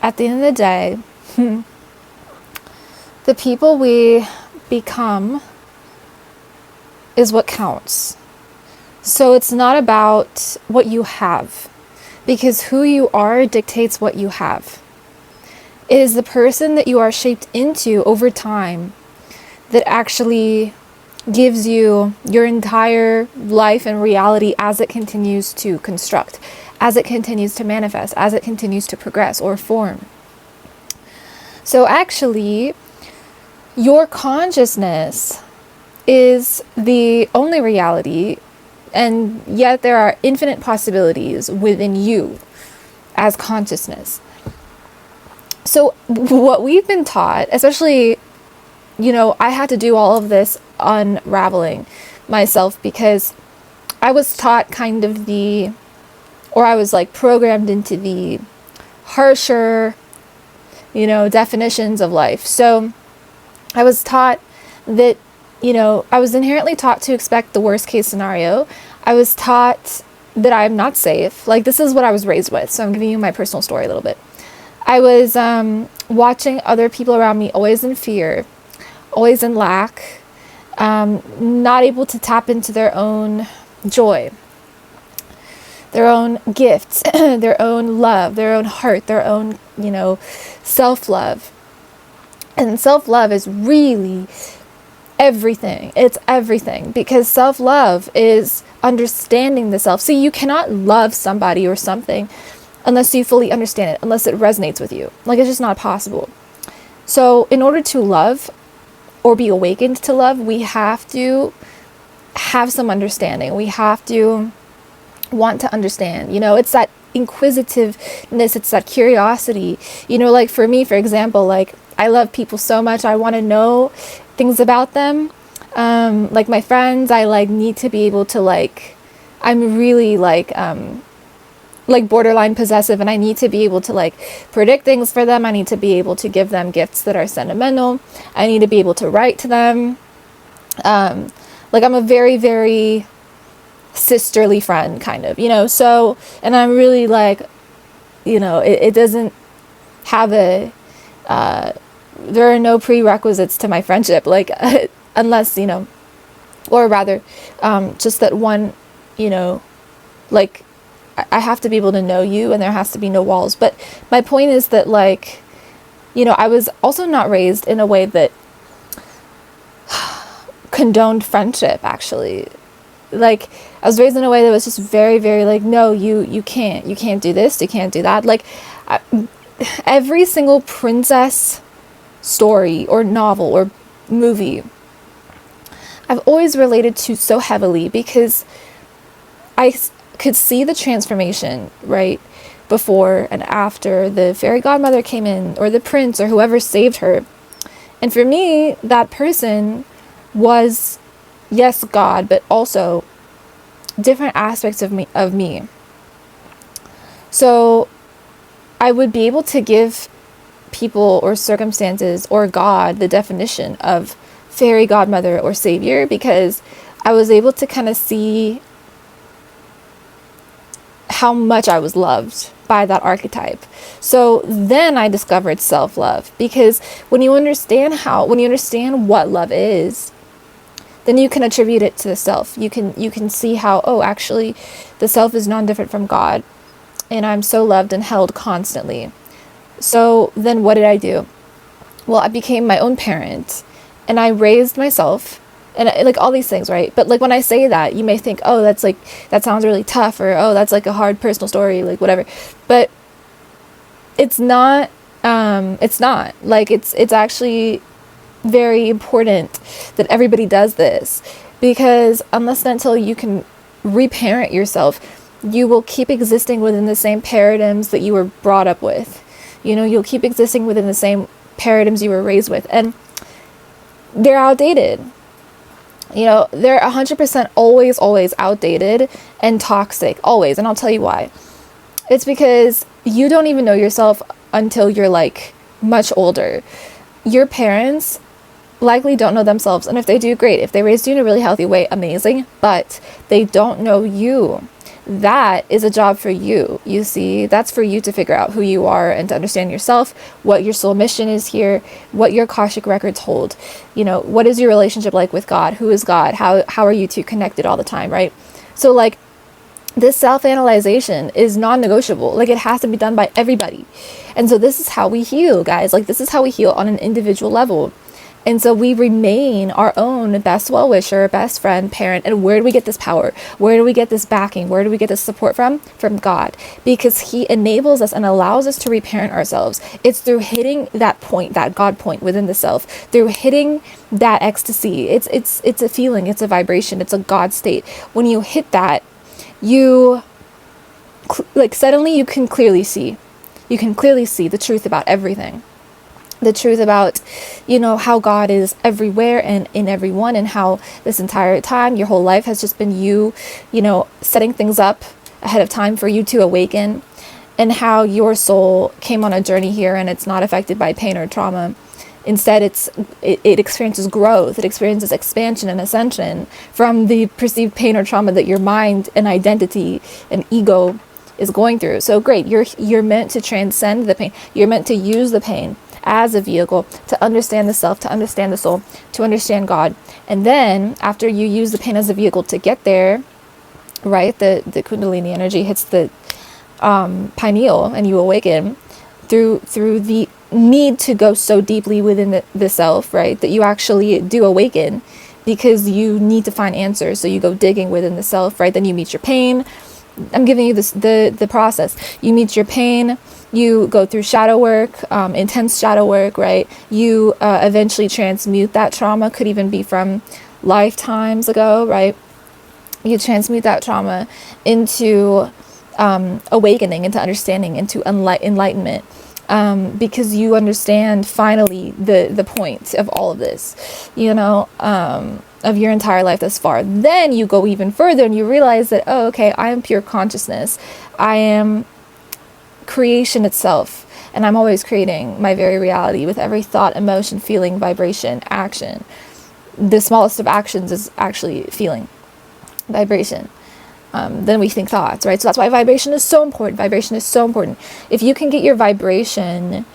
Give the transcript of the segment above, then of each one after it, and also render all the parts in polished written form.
at the end of the day, the people we become is what counts. So it's not about what you have, because who you are dictates what you have. It is the person that you are shaped into over time that actually gives you your entire life and reality as it continues to construct, as it continues to manifest, as it continues to progress or form. So actually, your consciousness is the only reality, and yet there are infinite possibilities within you as consciousness. So what we've been taught, especially, I had to do all of this unraveling myself, because I was taught I was like programmed into the harsher, definitions of life. So I was taught that, I was inherently taught to expect the worst case scenario. I was taught that I'm not safe. Like, this is what I was raised with. So I'm giving you my personal story a little bit. I was watching other people around me always in fear, always in lack, not able to tap into their own joy, their own gifts, their own love, their own heart, their own, self-love. And self-love is really everything. It's everything, because self-love is understanding the self. See, you cannot love somebody or something unless you fully understand it, unless it resonates with you. Like, it's just not possible. So in order to love or be awakened to love, we have to have some understanding. We have to want to understand. It's that inquisitiveness, it's that curiosity. Like for me, for example, like, I love people so much. I want to know things about them. Like my friends, I need to be able to I'm really borderline possessive, and I need to be able to predict things for them. I need to be able to give them gifts that are sentimental. I need to be able to write to them. I'm a very, very sisterly friend kind of, so, and I'm really it doesn't have there are no prerequisites to my friendship, unless, or rather, just that one, I have to be able to know you, and there has to be no walls. But my point is that, I was also not raised in a way that condoned friendship, actually. I was raised in a way that was just very, very no, you can't do this, you can't do that. Every single princess story or novel or movie I've always related to so heavily, because I could see the transformation, right, before and after the fairy godmother came in, or the prince, or whoever saved her. And for me, that person was, yes, God, but also different aspects of me. So I would be able to give people or circumstances or God the definition of fairy godmother or savior, because I was able to kind of see how much I was loved by that archetype. So then I discovered self-love, because when you understand what love is, then you can attribute it to the self. You can see how, actually the self is non-different from God, and I'm so loved and held constantly. So then what did I do? Well, I became my own parent, and I raised myself, and all these things, right? But when I say that, you may think, that's that sounds really tough, or that's a hard personal story, whatever. But it's not. It's not. It's actually very important that everybody does this, because unless and until you can reparent yourself, you will keep existing within the same paradigms that you were brought up with. You'll keep existing within the same paradigms you were raised with, and they're outdated. They're 100% always outdated and toxic, always. And I'll tell you why. It's because you don't even know yourself until you're much older. Your parents likely don't know themselves, and if they do, great. If they raised you in a really healthy way, amazing. But they don't know you. that is a job for you. You see, that's for you to figure out who you are and to understand yourself, what your soul mission is here, what your Akashic records hold. You know, what is your relationship like with God? Who is God? How are you two connected all the time, right? So like, this self-analyzation is non-negotiable. Like, it has to be done by everybody. And so this is how we heal, guys. Like, this is how we heal on an individual level. And so we remain our own best well-wisher, best friend, parent. And where do we get this power? Where do we get this backing? Where do we get this support from? From God. Because he enables us and allows us to reparent ourselves. It's through hitting that point, that God point within the self, through hitting that ecstasy. It's a feeling, it's a vibration, it's a God state. When you hit that, you suddenly you can clearly see the truth about everything, the truth about, you know, how God is everywhere and in everyone, and how this entire time your whole life has just been you know, setting things up ahead of time for you to awaken, and how your soul came on a journey here and it's not affected by pain or trauma. Instead, it experiences growth, it experiences expansion and ascension from the perceived pain or trauma that your mind and identity and ego is going through. So great, you're meant to transcend the pain. You're meant to use the pain as a vehicle to understand the self, to understand the soul, to understand God. And then after you use the pain as a vehicle to get there, right, the Kundalini energy hits the pineal and you awaken through the need to go so deeply within the self, right, that you actually do awaken because you need to find answers. So you go digging within the self, right? Then you meet your pain. I'm giving you this the process. You meet your pain, you go through shadow work, intense shadow work, right? You eventually transmute that trauma, could even be from lifetimes ago, right? You transmute that trauma into awakening, into understanding, into enlightenment. Because you understand finally the point of all of this, you know, of your entire life thus far. Then you go even further and you realize that, oh, okay, I am pure consciousness. I am creation itself. And I'm always creating my very reality with every thought, emotion, feeling, vibration, action. The smallest of actions is actually feeling, vibration. Then we think thoughts, right? So that's why vibration is so important. Vibration is so important. If you can get your vibration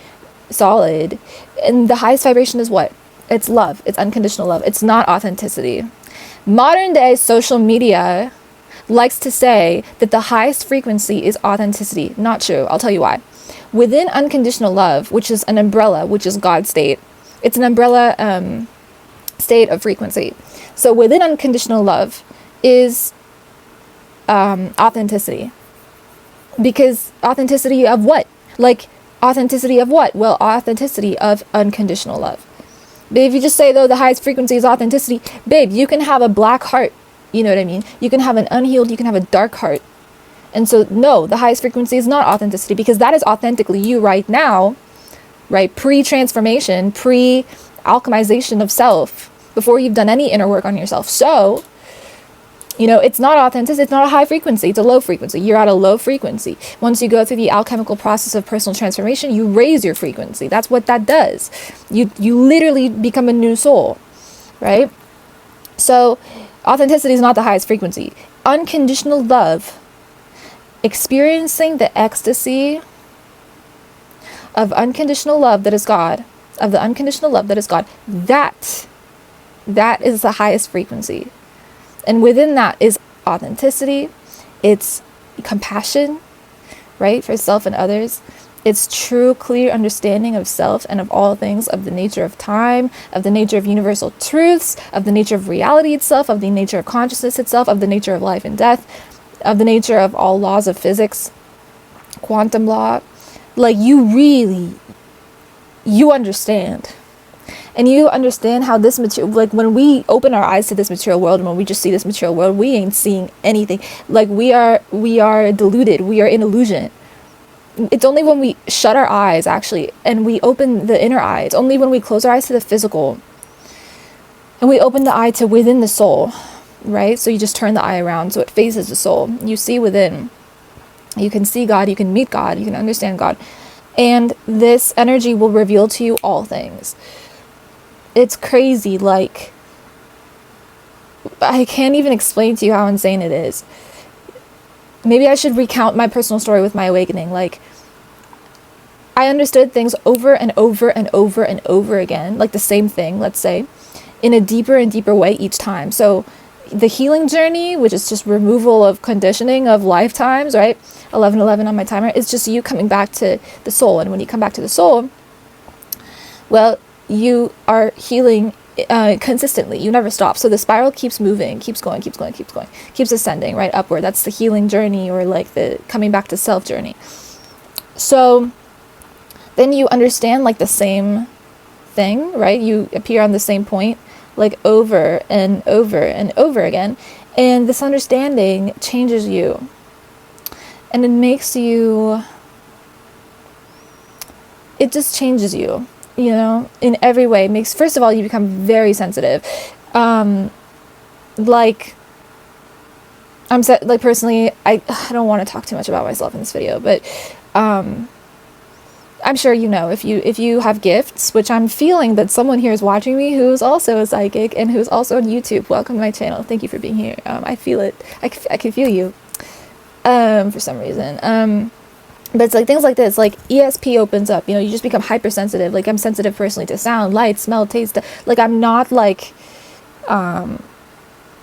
solid, and the highest vibration is what? It's love. It's unconditional love. It's not authenticity. Modern day social media likes to say that the highest frequency is authenticity. Not true. I'll tell you why. Within unconditional love, which is an umbrella, which is God's state, it's an umbrella state of frequency. So within unconditional love is authenticity. Because authenticity of what? Like, authenticity of what? Well, authenticity of unconditional love. But if you just say, though, the highest frequency is authenticity, babe, you can have a black heart. You know what I mean? You can have an unhealed, you can have a dark heart. And so, no, the highest frequency is not authenticity, because that is authentically you right now, right? Pre-transformation, pre-alchemization of self, before you've done any inner work on yourself. So, you know, it's not authentic. It's not a high frequency. It's a low frequency. You're at a low frequency. Once you go through the alchemical process of personal transformation, you raise your frequency. That's what that does. You literally become a new soul, right? So authenticity is not the highest frequency. Unconditional love, experiencing the ecstasy of unconditional love that is God, of the unconditional love that is God, that is the highest frequency. And within that is authenticity, it's compassion, right, for self and others. It's true, clear understanding of self and of all things, of the nature of time, of the nature of universal truths, of the nature of reality itself, of the nature of consciousness itself, of the nature of life and death, of the nature of all laws of physics, quantum law. Like, you understand. And you understand how this material, like, when we open our eyes to this material world and when we just see this material world, we ain't seeing anything. Like, we are deluded. We are in illusion. It's only when we shut our eyes, actually, and we open the inner eye. It's only when we close our eyes to the physical and we open the eye to within the soul, right? So you just turn the eye around so it faces the soul. You see within. You can see God. You can meet God. You can understand God. And this energy will reveal to you all things. It's crazy. Like, I can't even explain to you how insane it is. maybe I should recount my personal story with my awakening. Like, I understood things over and over and over and over again, like the same thing, let's say, in a deeper and deeper way each time. So the healing journey, which is just removal of conditioning of lifetimes, right? 1111 on my timer, is just you coming back to the soul. And when you come back to the soul, well, you are healing consistently. You never stop. So the spiral keeps moving, keeps going, keeps going, keeps going, keeps ascending, right? Upward. That's the healing journey, or like the coming back to self journey. So then you understand like the same thing, right? You appear on the same point like over and over and over again. And this understanding changes you. And it makes you, it just changes you, you know, in every way. It makes, first of all, you become very sensitive. Like, like personally, I don't want to talk too much about myself in this video, but I'm sure you know, if you have gifts, which I'm feeling that someone here is watching me who's also a psychic and who's also on YouTube. Welcome to my channel. Thank you for being here. I feel it. I can feel you for some reason. But it's like things like this, like ESP opens up, you know, you just become hypersensitive. Like I'm sensitive personally to sound, light, smell, taste. Like I'm not like at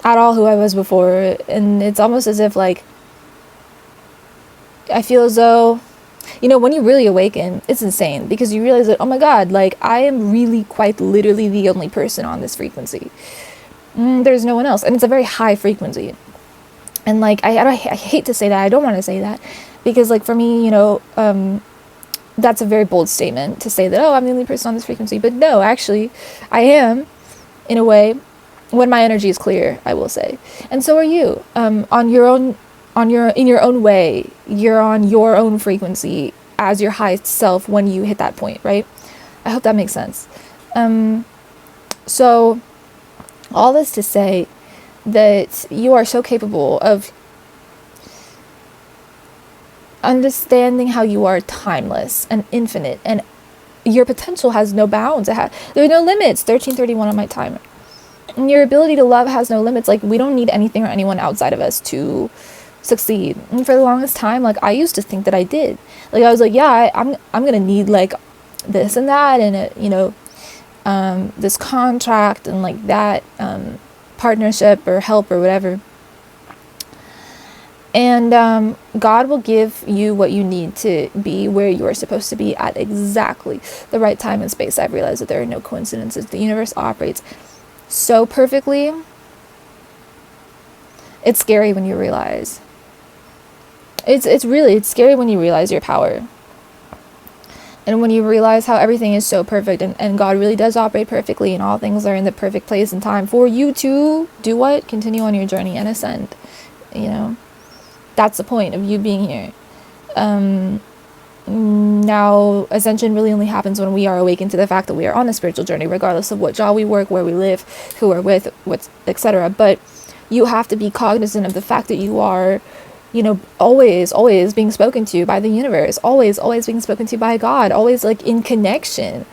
all who I was before. And it's almost as if like I feel as though, you know, when you really awaken, it's insane because you realize that, oh my God, like I am really quite literally the only person on this frequency. There's no one else. And it's a very high frequency. And like, I hate to say that. I don't want to say that because like for me, you know, that's a very bold statement to say that, oh, I'm the only person on this frequency. But no, actually I am, in a way, when my energy is clear, I will say. And so are you, on your own. In your own way, you're on your own frequency as your highest self when you hit that point, right? I hope that makes sense. So all this to say that you are so capable of understanding how you are timeless and infinite, and your potential has no bounds. There are no limits. 1331 on my timer. And your ability to love has no limits. Like we don't need anything or anyone outside of us to succeed. And for the longest time, like I used to think that I did. Like I was like, yeah, I'm gonna need like this and that, and you know, this contract and like that partnership or help or whatever. And God will give you what you need to be where you are supposed to be at exactly the right time and space. I've realized that there are no coincidences. The universe operates so perfectly. It's scary when you realize. It's scary when you realize your power. And when you realize how everything is so perfect, and God really does operate perfectly, and all things are in the perfect place and time for you to do what? Continue on your journey and ascend. You know, that's the point of you being here. Now, ascension really only happens when we are awakened to the fact that we are on a spiritual journey, regardless of what job we work, where we live, who we're with, what's, etc. But you have to be cognizant of the fact that you are, you know, always being spoken to by the universe, always being spoken to by God, always like in connection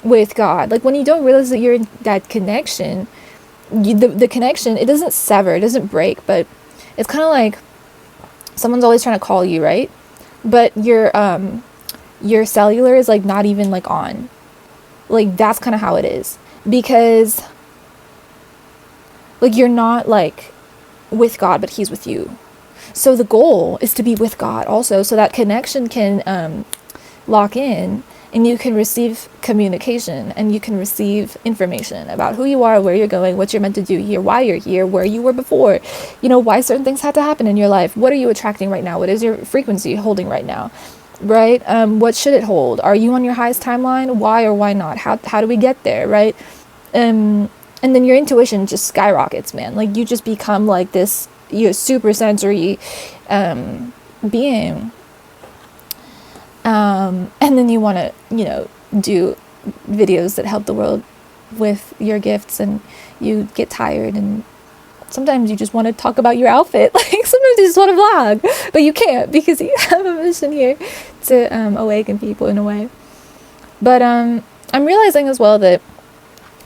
with God. Like when you don't realize that you're in that connection, the connection, it doesn't sever, it doesn't break, but it's kind of like someone's always trying to call you, right? But your cellular is like not even like on. Like that's kind of how it is, because like you're not like with God, but he's with you. So the goal is to be with God also, so that connection can lock in, and you can receive communication, and you can receive information about who you are, where you're going, what you're meant to do here, why you're here, where you were before, you know, why certain things had to happen in your life. What are you attracting right now? What is your frequency holding right now? Right? What should it hold? Are you on your highest timeline? Why or why not? How do we get there? Right? And then your intuition just skyrockets, man. Like you just become like this, you know, super sensory being. And then you want to, you know, do videos that help the world with your gifts, and you get tired, and sometimes you just want to talk about your outfit. Like sometimes you just want to vlog, but you can't because you have a mission here to awaken people in a way. But I'm realizing as well that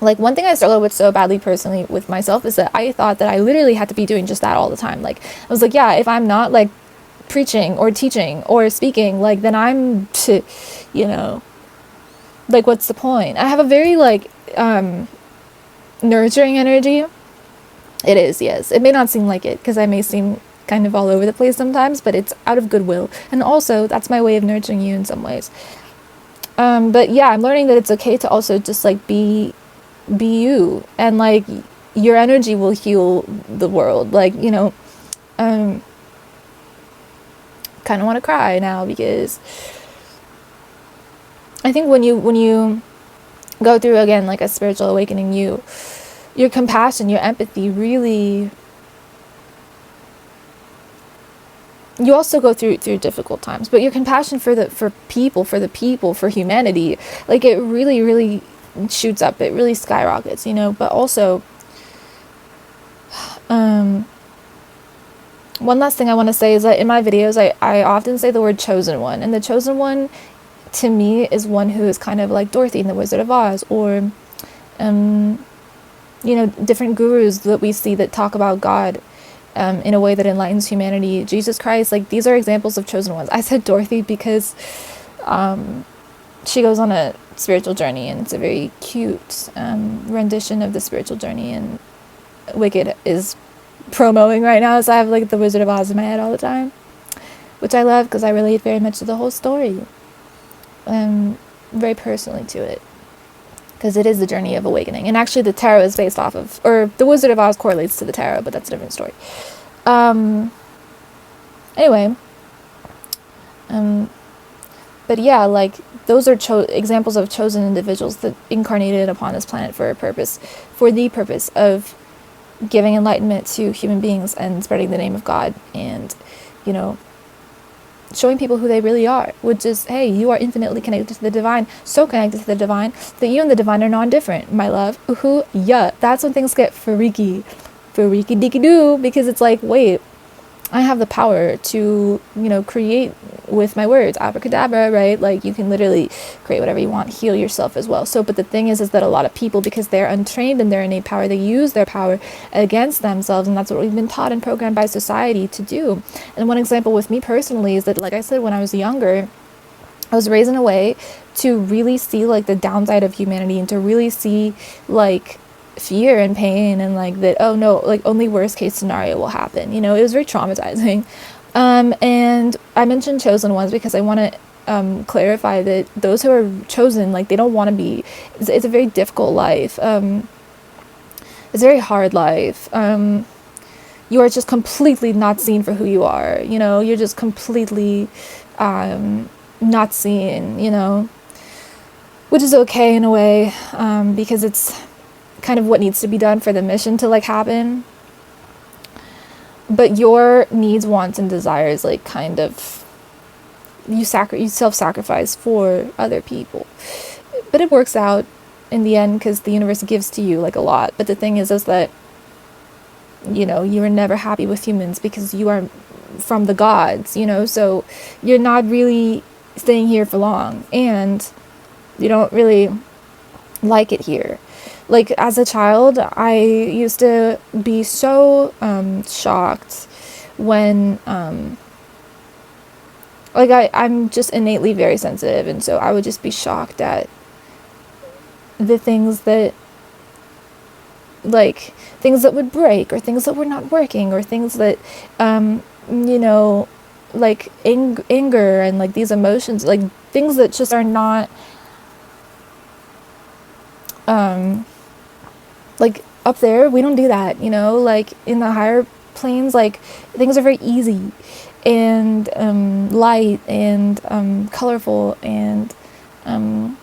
like one thing I struggled with so badly personally with myself is that I thought that I literally had to be doing just that all the time. Like I was like, yeah, if I'm not like preaching or teaching or speaking, like, then I'm, you know, like, what's the point? I have a very, like, nurturing energy. It is, yes. It may not seem like it, because I may seem kind of all over the place sometimes, but it's out of goodwill. And also, that's my way of nurturing you in some ways. But yeah, I'm learning that it's okay to also just, like, be you. And, like, your energy will heal the world. Like, you know, kind of want to cry now, because I think when you go through, again, like, a spiritual awakening, your compassion, your empathy really, you also go through difficult times, but your compassion for people, for humanity, like, it really, really shoots up. It really skyrockets, you know. But also, one last thing I want to say is that in my videos, I often say the word chosen one, and the chosen one to me is one who is kind of like Dorothy in the Wizard of Oz, or you know, different gurus that we see that talk about God in a way that enlightens humanity. Jesus Christ, like, these are examples of chosen ones. I said Dorothy because she goes on a spiritual journey, and it's a very cute rendition of the spiritual journey, and Wicked is promoting right now, so I have, like, the Wizard of Oz in my head all the time, which I love because I relate very much to the whole story, very personally to it, because it is the journey of awakening. And actually the tarot is based off of, or the Wizard of Oz correlates to the tarot, but that's a different story. Anyway, but yeah, like, those are examples of chosen individuals that incarnated upon this planet for a purpose, for the purpose of giving enlightenment to human beings and spreading the name of God, and, you know, showing people who they really are, which is, hey, you are infinitely connected to the divine, so connected to the divine that you and the divine are non-different, my love. Ooh, yeah, that's when things get freaky deaky doo, because it's like, wait, I have the power to, you know, create with my words, abracadabra, right? Like, you can literally create whatever you want, heal yourself as well. So, but the thing is that a lot of people, because they're untrained in their innate power, they use their power against themselves, and that's what we've been taught and programmed by society to do. And one example with me personally is that, like I said, when I was younger, I was raised in a way to really see, like, the downside of humanity, and to really see, like, fear and pain, and, like, that, oh no, like, only worst case scenario will happen, you know. It was very traumatizing. And I mentioned chosen ones because I want to clarify that those who are chosen, like, they don't want to be, it's a very difficult life, it's a very hard life. You are just completely not seen for who you are, you know. You're just completely not seen, you know, which is okay in a way, because it's kind of what needs to be done for the mission to, like, happen. But your needs, wants, and desires, like, kind of, you self-sacrifice for other people, but it works out in the end, because the universe gives to you, like, a lot. But the thing is that, you know, you are never happy with humans because you are from the gods, you know, so you're not really staying here for long, and you don't really like it here. Like, as a child, I used to be so shocked when, like, I'm just innately very sensitive, and so I would just be shocked at the things that, like, things that would break, or things that were not working, or things that, you know, like, anger, and, like, these emotions, like, things that just are not, like, up there, we don't do that, you know. Like, in the higher planes, like, things are very easy, and light, and colorful, and no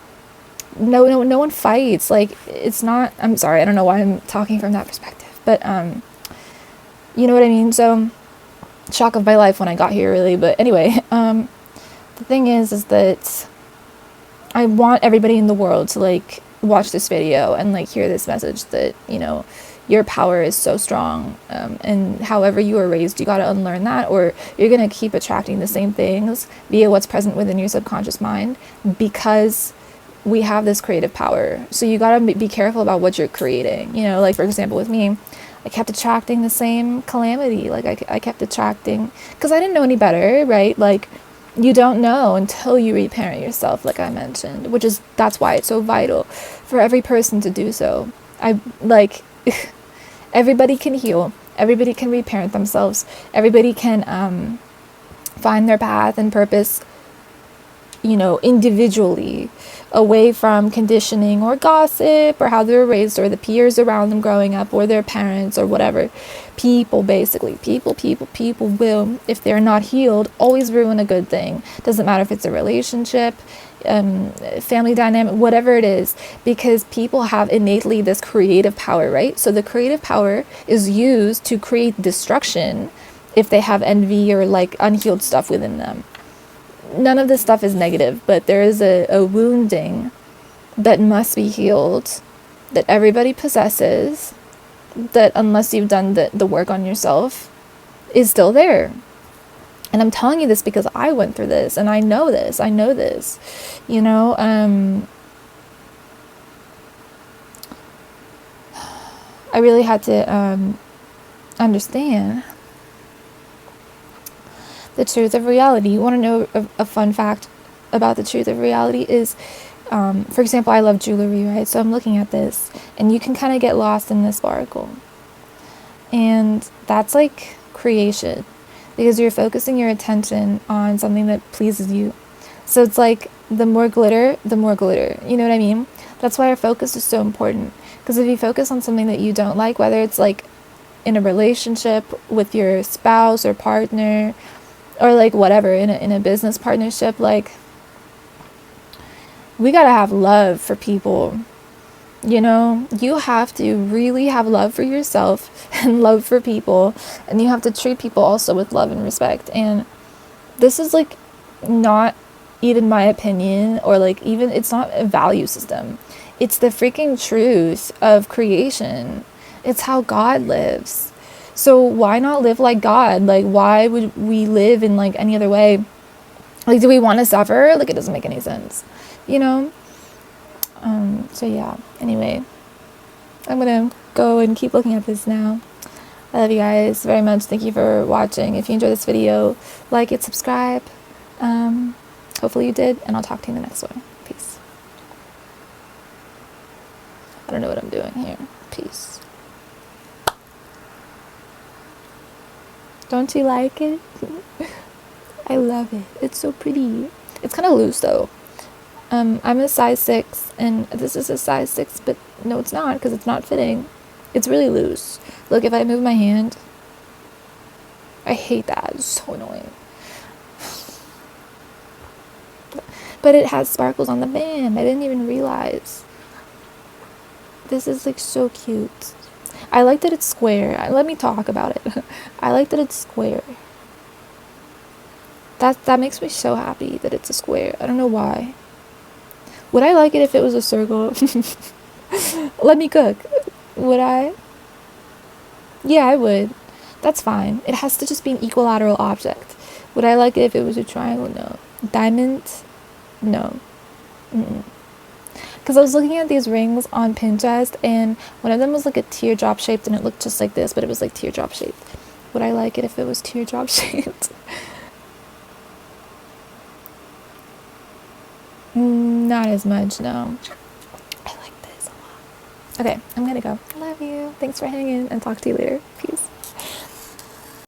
one fights. Like, it's not, I'm sorry, I don't know why I'm talking from that perspective, but you know what I mean. So, shock of my life when I got here, really. But anyway, the thing is that I want everybody in the world to, like, watch this video and, like, hear this message that, you know, your power is so strong, and however you were raised, you got to unlearn that, or you're going to keep attracting the same things via what's present within your subconscious mind, because we have this creative power. So you got to be careful about what you're creating, you know. Like, for example, with me, I kept attracting the same calamity. Like I kept attracting, because I didn't know any better, right? Like, you don't know until you reparent yourself, like I mentioned, that's why it's so vital for every person to do so. Everybody can heal. Everybody can reparent themselves. Everybody can find their path and purpose, individually, away from conditioning or gossip or how they were raised or the peers around them growing up or their parents or whatever. People will, if they're not healed, always ruin a good thing. Doesn't matter if it's a relationship, family dynamic, whatever it is, because people have innately this creative power, right? So the creative power is used to create destruction if they have envy or like unhealed stuff within them. None of this stuff is negative, but there is a wounding that must be healed, that everybody possesses, that unless you've done the work on yourself, is still there. And I'm telling you this because I went through this, and I know this. I really had to understand the truth of reality. You want to know a fun fact about the truth of reality is, for example, I love jewelry, right? So I'm looking at this, and you can kind of get lost in the sparkle. And that's like creation, because you're focusing your attention on something that pleases you. So it's like the more glitter, the more glitter. You know what I mean? That's why our focus is so important. Because if you focus on something that you don't like, whether it's like in a relationship with your spouse or partner, or like whatever, in a business partnership, like, we gotta have love for people. You have to really have love for yourself and love for people, and you have to treat people also with love and respect. And this is like not even my opinion, or like even, it's not a value system. It's the freaking truth of creation. It's how God lives. So why not live like God? Like, why would we live in like any other way? Like, do we want to suffer? Like, it doesn't make any sense, So yeah, anyway, I'm gonna go and keep looking at this now. I love you guys very much. Thank you for watching. If you enjoyed this video, like it, subscribe. Hopefully you did, and I'll talk to you in the next one. Peace. I don't know what I'm doing here. Peace. Don't you like it? I love it. It's so pretty. It's kind of loose though. I'm a size 6, and this is a size 6, but no, it's not, because it's not fitting. It's really loose. Look, if I move my hand, I hate that. It's so annoying. But it has sparkles on the band. I didn't even realize. This is like so cute. I like that it's square. Let me talk about it. I like that it's square. That makes me so happy that it's a square. I don't know why. Would I like it if it was a circle? Let me cook. Would I? Yeah, I would. That's fine. It has to just be an equilateral object. Would I like it if it was a triangle? No. Diamond? No. Because I was looking at these rings on Pinterest, and one of them was like a teardrop shaped, and it looked just like this, but it was like teardrop shaped. Would I like it if it was teardrop shaped? Not as much, no. I like this a lot. Okay, I'm gonna go. Love you. Thanks for hanging, and talk to you later. Peace.